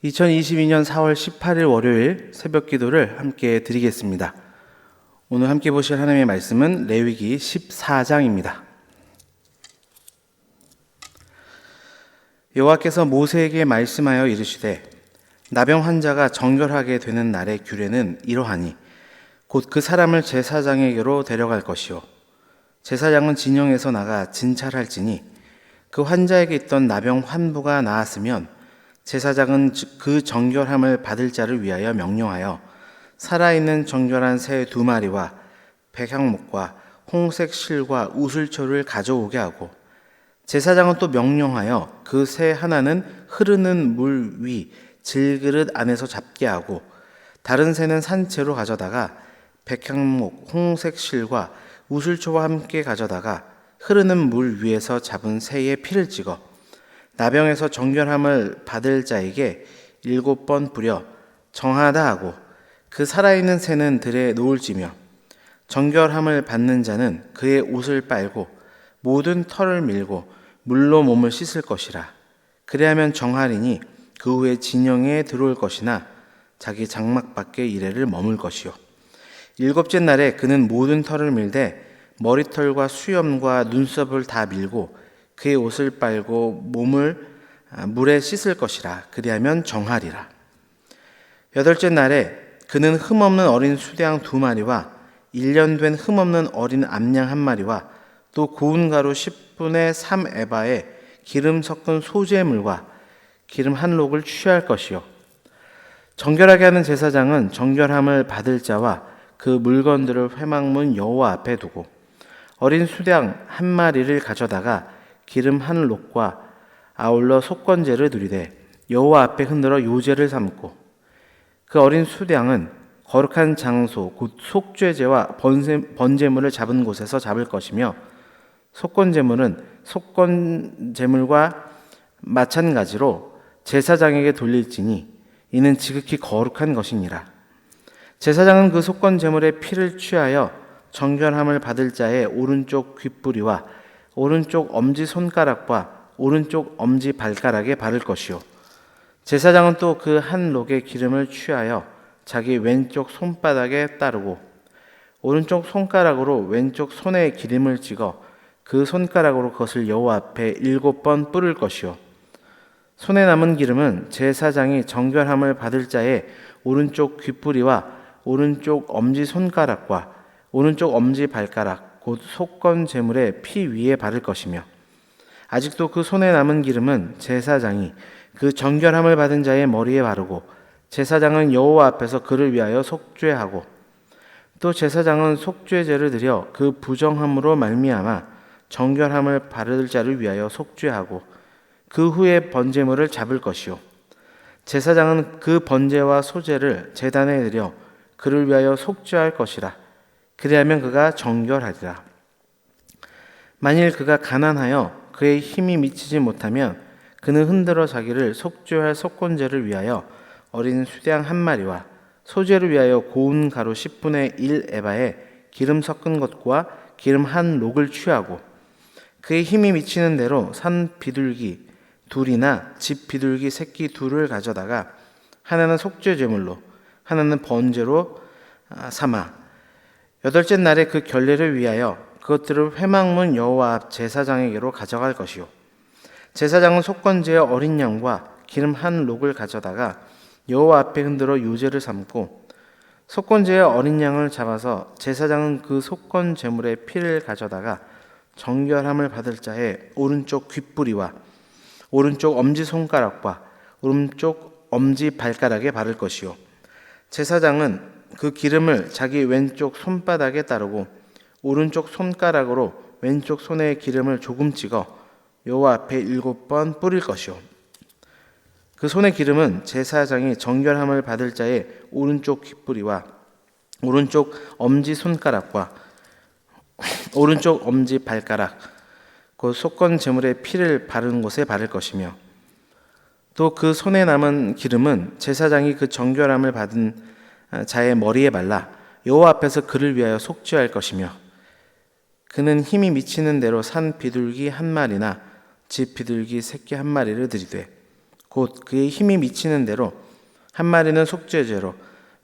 2022년 4월 18일 월요일 새벽 기도를 함께 드리겠습니다. 오늘 함께 보실 하나님의 말씀은 레위기 14장입니다. 여호와께서 모세에게 말씀하여 이르시되 나병 환자가 정결하게 되는 날의 규례는 이러하니 곧 그 사람을 제사장에게로 데려갈 것이요 제사장은 진영에서 나가 진찰할지니 그 환자에게 있던 나병 환부가 나았으면 제사장은 그 정결함을 받을 자를 위하여 명령하여 살아있는 정결한 새 2마리와 백향목과 홍색 실과 우슬초를 가져오게 하고 제사장은 또 명령하여 그 새 하나는 흐르는 물 위 질그릇 안에서 잡게 하고 다른 새는 산채로 가져다가 백향목 홍색 실과 우슬초와 함께 가져다가 흐르는 물 위에서 잡은 새의 피를 찍어 나병에서 정결함을 받을 자에게 7번 뿌려 정하다 하고 그 살아있는 새는 들에 놓을지며 정결함을 받는 자는 그의 옷을 빨고 모든 털을 밀고 물로 몸을 씻을 것이라. 그리하면 정하리니 그 후에 진영에 들어올 것이나 자기 장막 밖에 이래를 머물 것이요 7째 날에 그는 모든 털을 밀되 머리털과 수염과 눈썹을 다 밀고 그의 옷을 빨고 몸을 물에 씻을 것이라. 그리하면 정하리라. 8째 날에 그는 흠없는 어린 수양 2마리와 1년 된 흠없는 어린 암양 1마리와 또 고운 가루 10분의 3에바에 기름 섞은 소재물과 기름 1록을 취할 것이요 정결하게 하는 제사장은 정결함을 받을 자와 그 물건들을 회막문 여호와 앞에 두고 어린 수양 1마리를 가져다가 기름 1록과 아울러 속건제를 드리되 여호와 앞에 흔들어 요제를 삼고 그 어린 수양은 거룩한 장소 곧 속죄제와 번제물을 잡은 곳에서 잡을 것이며 속건제물은 속건제물과 마찬가지로 제사장에게 돌릴지니 이는 지극히 거룩한 것이니라. 제사장은 그 속건제물의 피를 취하여 정결함을 받을 자의 오른쪽 귓뿌리와 오른쪽 엄지손가락과 오른쪽 엄지발가락에 바를 것이요 제사장은 또 그 1록의 기름을 취하여 자기 왼쪽 손바닥에 따르고 오른쪽 손가락으로 왼쪽 손에 기름을 찍어 그 손가락으로 그것을 여호와 앞에 7번 뿌릴 것이요 손에 남은 기름은 제사장이 정결함을 받을 자의 오른쪽 귓뿌리와 오른쪽 엄지손가락과 오른쪽 엄지발가락 곧 속건 제물의 피 위에 바를 것이며 아직도 그 손에 남은 기름은 제사장이 그 정결함을 받은 자의 머리에 바르고 제사장은 여호와 앞에서 그를 위하여 속죄하고 또 제사장은 속죄제를 드려 그 부정함으로 말미암아 정결함을 받을 자를 위하여 속죄하고 그 후에 번제물을 잡을 것이요 제사장은 그 번제와 소제를 제단에 드려 그를 위하여 속죄할 것이라. 그리하면 그가 정결하리라. 만일 그가 가난하여 그의 힘이 미치지 못하면 그는 흔들어 자기를 속죄할 속건제를 위하여 어린 수양 1마리와 소제를 위하여 고운 가루 10분의 1에바에 기름 섞은 것과 기름 1록을 취하고 그의 힘이 미치는 대로 산 비둘기 2이나 집 비둘기 새끼 2를 가져다가 하나는 속죄 제물로 하나는 번제로 삼아 8째 날에 그 결례를 위하여 그것들을 회막문 여호와 앞 제사장에게로 가져갈 것이요 제사장은 속건제의 어린 양과 기름 1록을 가져다가 여호와 앞에 흔들어 요제를 삼고 속건제의 어린 양을 잡아서 제사장은 그 속건 제물의 피를 가져다가 정결함을 받을 자의 오른쪽 귓뿌리와 오른쪽 엄지손가락과 오른쪽 엄지발가락에 바를 것이요 제사장은 그 기름을 자기 왼쪽 손바닥에 따르고 오른쪽 손가락으로 왼쪽 손에 기름을 조금 찍어 여호와 앞에 7번 뿌릴 것이요 그 손의 기름은 제사장이 정결함을 받을 자의 오른쪽 귓뿌리와 오른쪽 엄지손가락과 오른쪽 엄지발가락 그 속건 제물의 피를 바른 곳에 바를 것이며 또 그 손에 남은 기름은 제사장이 그 정결함을 받은 자의 머리에 발라 여호와 앞에서 그를 위하여 속죄할 것이며 그는 힘이 미치는 대로 산 비둘기 1마리나 집 비둘기 새끼 1마리를 드리되 곧 그의 힘이 미치는 대로 한 마리는 속죄제로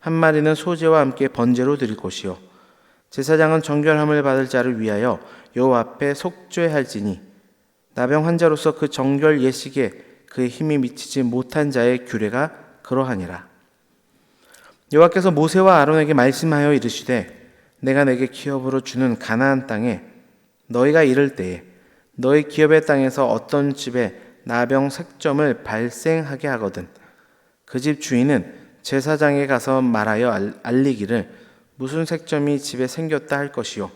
한 마리는 소제와 함께 번제로 드릴 것이요 제사장은 정결함을 받을 자를 위하여 여호와 앞에 속죄할지니 나병 환자로서 그 정결 예식에 그의 힘이 미치지 못한 자의 규례가 그러하니라. 여호와께서 모세와 아론에게 말씀하여 이르시되 내가 내게 기업으로 주는 가나안 땅에 너희가 이를 때에 너희 기업의 땅에서 어떤 집에 나병 색점을 발생하게 하거든 그 집 주인은 제사장에 가서 말하여 알리기를 무슨 색점이 집에 생겼다 할 것이요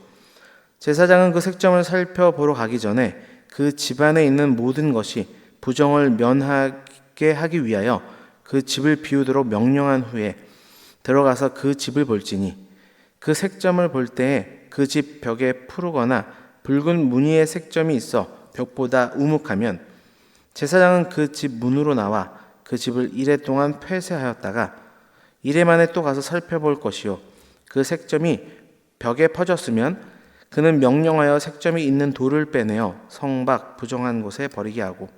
제사장은 그 색점을 살펴보러 가기 전에 그 집안에 있는 모든 것이 부정을 면하게 하기 위하여 그 집을 비우도록 명령한 후에 들어가서 그 집을 볼지니 그 색점을 볼 때에 그 집 벽에 푸르거나 붉은 무늬의 색점이 있어 벽보다 우묵하면 제사장은 그 집 문으로 나와 그 집을 이레 동안 폐쇄하였다가 이레 만에 또 가서 살펴볼 것이요 그 색점이 벽에 퍼졌으면 그는 명령하여 색점이 있는 돌을 빼내어 성 밖 부정한 곳에 버리게 하고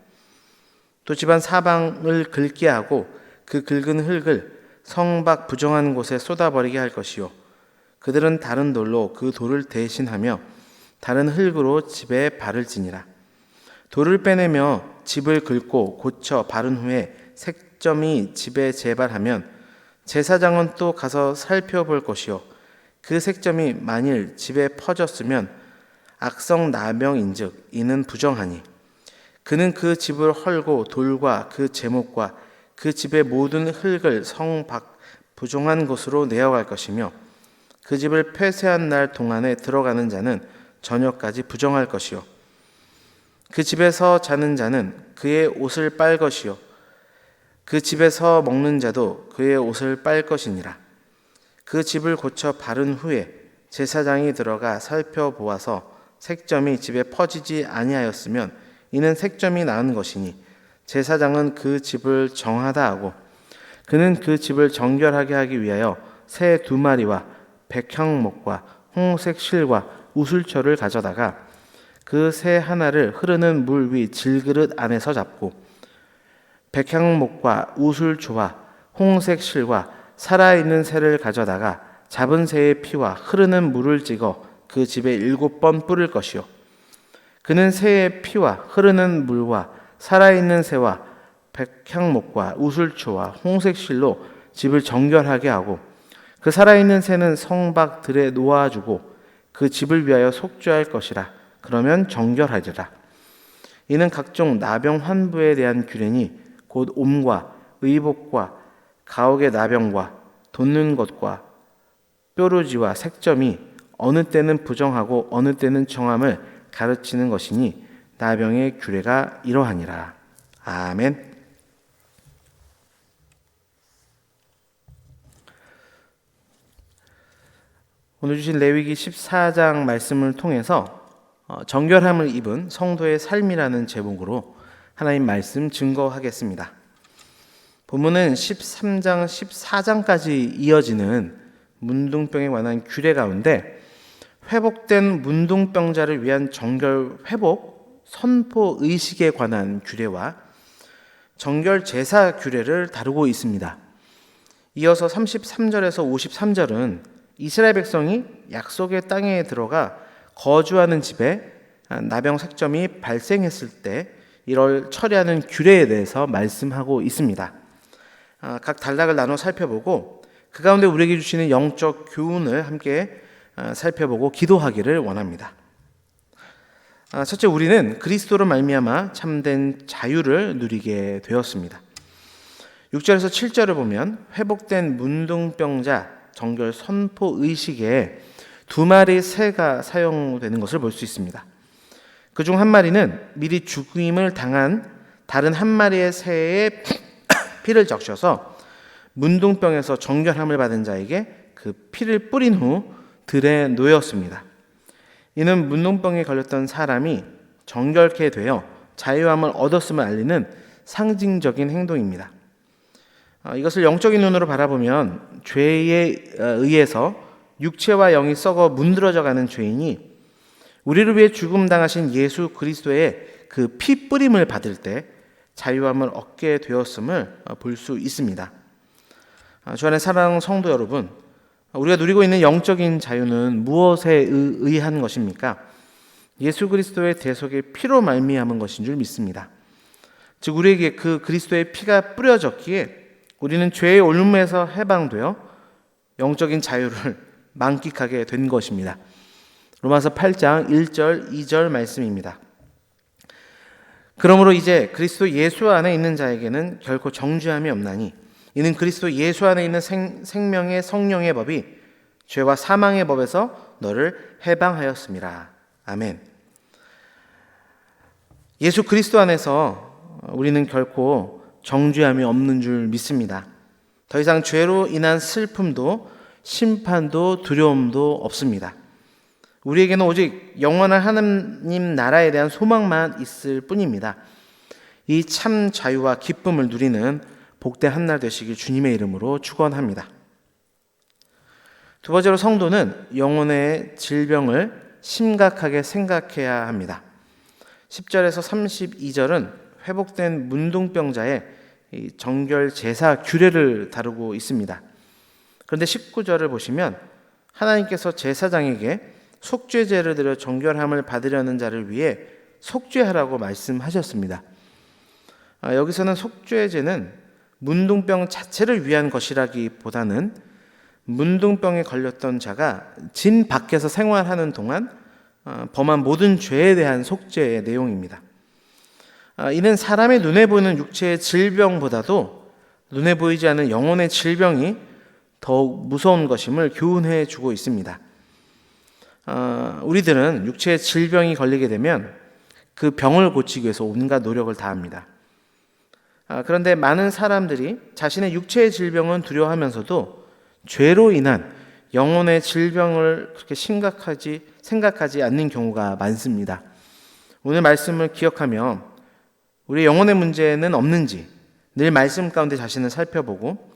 또 집안 사방을 긁게 하고 그 긁은 흙을 성 밖 부정한 곳에 쏟아버리게 할 것이요 그들은 다른 돌로 그 돌을 대신하며 다른 흙으로 집에 바를지니라. 돌을 빼내며 집을 긁고 고쳐 바른 후에 색점이 집에 재발하면 제사장은 또 가서 살펴볼 것이요 그 색점이 만일 집에 퍼졌으면 악성 나병인즉 이는 부정하니 그는 그 집을 헐고 돌과 그 제목과 그 집의 모든 흙을 성 밖 부정한 곳으로 내어갈 것이며 그 집을 폐쇄한 날 동안에 들어가는 자는 저녁까지 부정할 것이요 그 집에서 자는 자는 그의 옷을 빨 것이요 그 집에서 먹는 자도 그의 옷을 빨 것이니라. 그 집을 고쳐 바른 후에 제사장이 들어가 살펴보아서 색점이 집에 퍼지지 아니하였으면 이는 색점이 나은 것이니 제사장은 그 집을 정하다 하고 그는 그 집을 정결하게 하기 위하여 새 2마리와 백향목과 홍색 실과 우슬초를 가져다가 그 새 하나를 흐르는 물 위 질그릇 안에서 잡고 백향목과 우슬초와 홍색 실과 살아있는 새를 가져다가 잡은 새의 피와 흐르는 물을 찍어 그 집에 7번 뿌릴 것이요 그는 새의 피와 흐르는 물과 살아있는 새와 백향목과 우슬초와 홍색 실로 집을 정결하게 하고 그 살아있는 새는 성 밖 들에 놓아주고 그 집을 위하여 속죄할 것이라. 그러면 정결하리라. 이는 각종 나병 환부에 대한 규례니 곧 옴과 의복과 가옥의 나병과 돋는 것과 뾰루지와 색점이 어느 때는 부정하고 어느 때는 정함을 가르치는 것이니 나병의 규례가 이러하니라. 아멘. 오늘 주신 레위기 14장 말씀을 통해서 정결함을 입은 성도의 삶이라는 제목으로 하나님 말씀 증거하겠습니다. 본문은 13장, 14장까지 이어지는 문둥병에 관한 규례 가운데 회복된 문둥병자를 위한 정결 회복, 선포 의식에 관한 규례와 정결 제사 규례를 다루고 있습니다. 이어서 33절에서 53절은 이스라엘 백성이 약속의 땅에 들어가 거주하는 집에 나병 색점이 발생했을 때 이를 처리하는 규례에 대해서 말씀하고 있습니다. 각 단락을 나눠 살펴보고 그 가운데 우리에게 주시는 영적 교훈을 함께 살펴보고 기도하기를 원합니다. 첫째, 우리는 그리스도로 말미암아 참된 자유를 누리게 되었습니다. 6절에서 7절을 보면 회복된 문둥병자 정결 선포 의식에 2마리 새가 사용되는 것을 볼 수 있습니다. 그중 한 마리는 미리 죽임을 당한 다른 한 마리의 새의 피를 적셔서 문둥병에서 정결함을 받은 자에게 그 피를 뿌린 후 들에 놓였습니다. 이는 문둥병에 걸렸던 사람이 정결케 되어 자유함을 얻었음을 알리는 상징적인 행동입니다. 이것을 영적인 눈으로 바라보면 죄에 의해서 육체와 영이 썩어 문드러져가는 죄인이 우리를 위해 죽음 당하신 예수 그리스도의 그 피 뿌림을 받을 때 자유함을 얻게 되었음을 볼 수 있습니다. 주 안에 사랑하는 성도 여러분, 우리가 누리고 있는 영적인 자유는 무엇에 의한 것입니까? 예수 그리스도의 대속의 피로 말미암은 것인 줄 믿습니다. 즉 우리에게 그 그리스도의 피가 뿌려졌기에 우리는 죄의 올무에서 해방되어 영적인 자유를 만끽하게 된 것입니다. 로마서 8장 1절 2절 말씀입니다. 그러므로 이제 그리스도 예수 안에 있는 자에게는 결코 정죄함이 없나니 이는 그리스도 예수 안에 있는 생명의 성령의 법이 죄와 사망의 법에서 너를 해방하였습니다. 아멘. 예수 그리스도 안에서 우리는 결코 정죄함이 없는 줄 믿습니다. 더 이상 죄로 인한 슬픔도 심판도 두려움도 없습니다. 우리에게는 오직 영원한 하나님 나라에 대한 소망만 있을 뿐입니다. 이 참 자유와 기쁨을 누리는 복된 한 날 되시길 주님의 이름으로 축원합니다. 두 번째로 성도는 영혼의 질병을 심각하게 생각해야 합니다. 10절에서 32절은 회복된 문둥병자의 정결 제사 규례를 다루고 있습니다. 그런데 19절을 보시면 하나님께서 제사장에게 속죄제를 드려 정결함을 받으려는 자를 위해 속죄하라고 말씀하셨습니다. 여기서는 속죄제는 문둥병 자체를 위한 것이라기보다는 문둥병에 걸렸던 자가 진 밖에서 생활하는 동안 범한 모든 죄에 대한 속죄의 내용입니다. 이는 사람의 눈에 보이는 육체의 질병보다도 눈에 보이지 않는 영혼의 질병이 더욱 무서운 것임을 교훈해 주고 있습니다. 우리들은 육체의 질병이 걸리게 되면 그 병을 고치기 위해서 온갖 노력을 다합니다. 그런데 많은 사람들이 자신의 육체의 질병은 두려워하면서도 죄로 인한 영혼의 질병을 그렇게 심각하지 생각하지 않는 경우가 많습니다. 오늘 말씀을 기억하며 우리의 영혼의 문제는 없는지 늘 말씀 가운데 자신을 살펴보고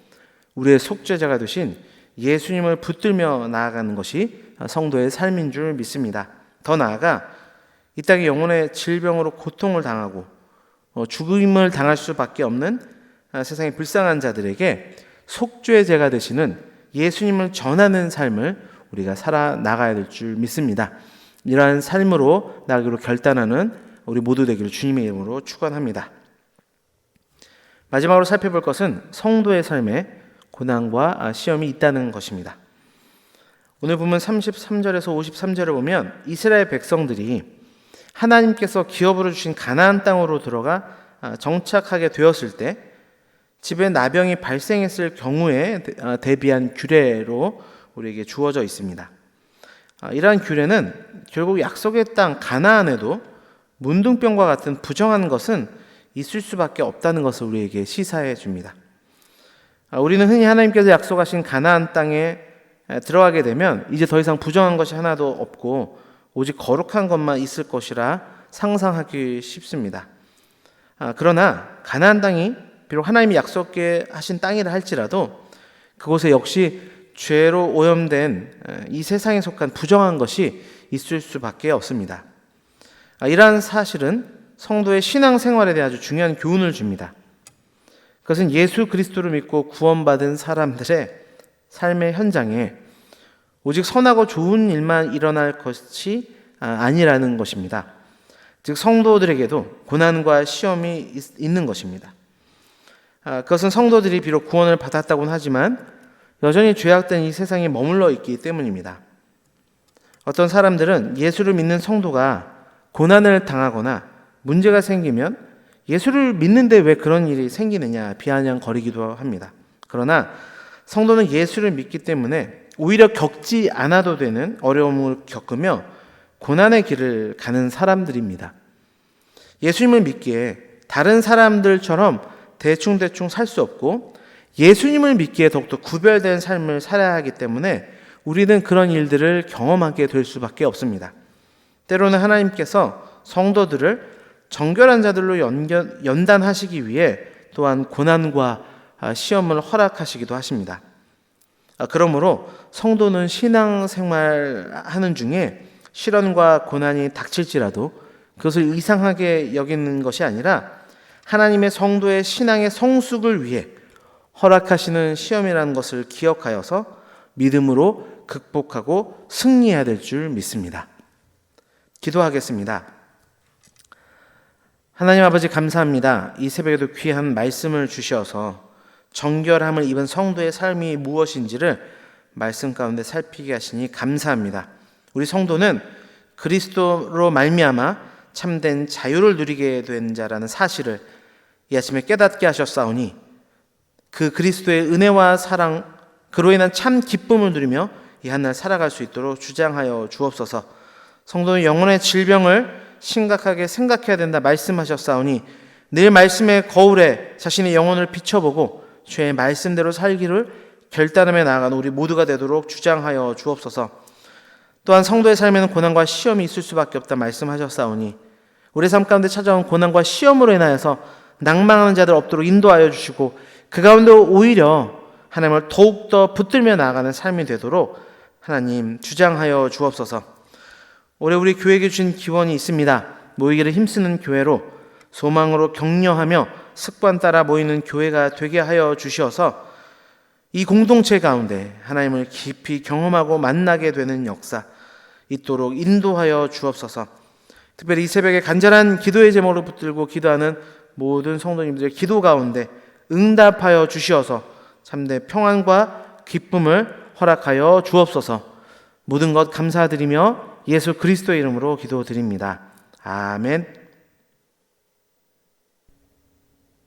우리의 속죄자가 되신 예수님을 붙들며 나아가는 것이 성도의 삶인 줄 믿습니다. 더 나아가 이 땅의 영혼의 질병으로 고통을 당하고 죽음을 당할 수밖에 없는 세상의 불쌍한 자들에게 속죄제가 되시는 예수님을 전하는 삶을 우리가 살아나가야 될 줄 믿습니다. 이러한 삶으로 나아가기로 결단하는 우리 모두 되기를 주님의 이름으로 축원합니다. 마지막으로 살펴볼 것은 성도의 삶에 고난과 시험이 있다는 것입니다. 오늘 보면 33절에서 53절을 보면 이스라엘 백성들이 하나님께서 기업으로 주신 가나안 땅으로 들어가 정착하게 되었을 때 집에 나병이 발생했을 경우에 대비한 규례로 우리에게 주어져 있습니다. 이러한 규례는 결국 약속의 땅 가나안에도 문둥병과 같은 부정한 것은 있을 수밖에 없다는 것을 우리에게 시사해 줍니다. 우리는 흔히 하나님께서 약속하신 가나안 땅에 들어가게 되면 이제 더 이상 부정한 것이 하나도 없고 오직 거룩한 것만 있을 것이라 상상하기 쉽습니다. 그러나 가나안 땅이 비록 하나님이 약속하신 땅이라 할지라도 그곳에 역시 죄로 오염된 이 세상에 속한 부정한 것이 있을 수밖에 없습니다. 이러한 사실은 성도의 신앙생활에 대해 아주 중요한 교훈을 줍니다. 그것은 예수 그리스도를 믿고 구원받은 사람들의 삶의 현장에 오직 선하고 좋은 일만 일어날 것이 아니라는 것입니다. 즉 성도들에게도 고난과 시험이 있는 것입니다. 그것은 성도들이 비록 구원을 받았다고는 하지만 여전히 죄악된 이 세상에 머물러 있기 때문입니다. 어떤 사람들은 예수를 믿는 성도가 고난을 당하거나 문제가 생기면 예수를 믿는데 왜 그런 일이 생기느냐 비아냥거리기도 합니다. 그러나 성도는 예수를 믿기 때문에 오히려 겪지 않아도 되는 어려움을 겪으며 고난의 길을 가는 사람들입니다. 예수님을 믿기에 다른 사람들처럼 대충대충 살 수 없고 예수님을 믿기에 더욱더 구별된 삶을 살아야 하기 때문에 우리는 그런 일들을 경험하게 될 수밖에 없습니다. 때로는 하나님께서 성도들을 정결한 자들로 연단하시기 위해 또한 고난과 시험을 허락하시기도 하십니다. 그러므로 성도는 신앙생활하는 중에 시련과 고난이 닥칠지라도 그것을 이상하게 여기는 것이 아니라 하나님의 성도의 신앙의 성숙을 위해 허락하시는 시험이라는 것을 기억하여서 믿음으로 극복하고 승리해야 될 줄 믿습니다. 기도하겠습니다. 하나님 아버지 감사합니다. 이 새벽에도 귀한 말씀을 주셔서 정결함을 입은 성도의 삶이 무엇인지를 말씀 가운데 살피게 하시니 감사합니다. 우리 성도는 그리스도로 말미암아 참된 자유를 누리게 된 자라는 사실을 이 아침에 깨닫게 하셨사오니 그 그리스도의 은혜와 사랑, 그로 인한 참 기쁨을 누리며 이 한날 살아갈 수 있도록 주장하여 주옵소서. 성도는 영혼의 질병을 심각하게 생각해야 된다 말씀하셨사오니 늘 말씀의 거울에 자신의 영혼을 비춰보고 주의 말씀대로 살기를 결단하며 나아가는 우리 모두가 되도록 주장하여 주옵소서. 또한 성도의 삶에는 고난과 시험이 있을 수밖에 없다 말씀하셨사오니 우리 삶 가운데 찾아온 고난과 시험으로 인하여서 낭망하는 자들 없도록 인도하여 주시고 그 가운데 오히려 하나님을 더욱더 붙들며 나아가는 삶이 되도록 하나님 주장하여 주옵소서. 올해 우리 교회에게 주신 기원이 있습니다. 모이기를 힘쓰는 교회로, 소망으로 격려하며 습관 따라 모이는 교회가 되게 하여 주시어서 이 공동체 가운데 하나님을 깊이 경험하고 만나게 되는 역사 있도록 인도하여 주옵소서. 특별히 이 새벽에 간절한 기도의 제목으로 붙들고 기도하는 모든 성도님들의 기도 가운데 응답하여 주시어서 참된 평안과 기쁨을 허락하여 주옵소서. 모든 것 감사드리며 예수 그리스도의 이름으로 기도드립니다. 아멘.